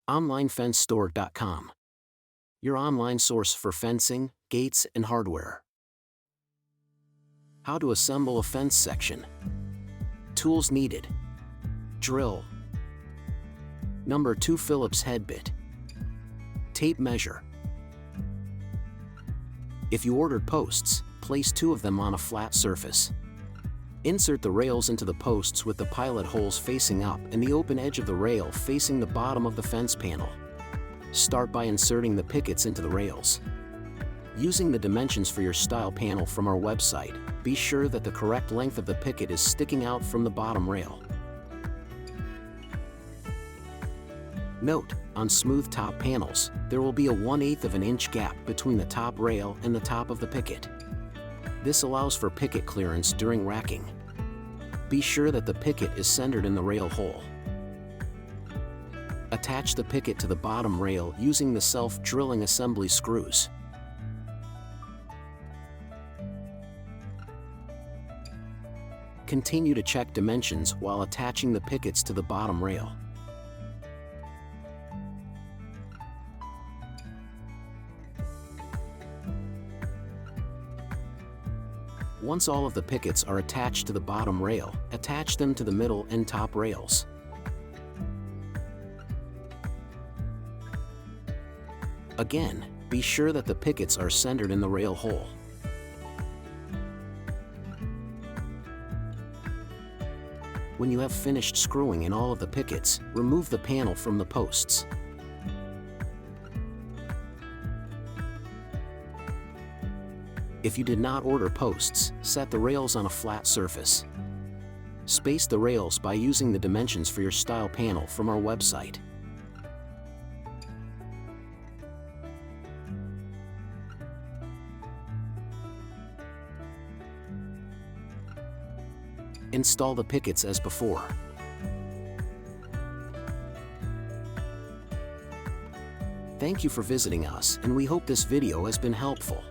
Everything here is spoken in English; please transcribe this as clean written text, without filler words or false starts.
OnlineFenceStore.com. Your online source for fencing, gates, and hardware. How to assemble a fence section. Tools needed. Drill. Number 2 Phillips head bit. Tape measure. If you ordered posts, place 2 of them on a flat surface. Insert the rails into the posts with the pilot holes facing up and the open edge of the rail facing the bottom of the fence panel. Start by inserting the pickets into the rails. Using the dimensions for your style panel from our website, be sure that the correct length of the picket is sticking out from the bottom rail. Note, on smooth top panels, there will be a 1/8 of an inch gap between the top rail and the top of the picket. This allows for picket clearance during racking. Be sure that the picket is centered in the rail hole. Attach the picket to the bottom rail using the self-drilling assembly screws. Continue to check dimensions while attaching the pickets to the bottom rail. Once all of the pickets are attached to the bottom rail, attach them to the middle and top rails. Again, be sure that the pickets are centered in the rail hole. When you have finished screwing in all of the pickets, remove the panel from the posts. If you did not order posts, set the rails on a flat surface. Space the rails by using the dimensions for your style panel from our website. Install the pickets as before. Thank you for visiting us, and we hope this video has been helpful.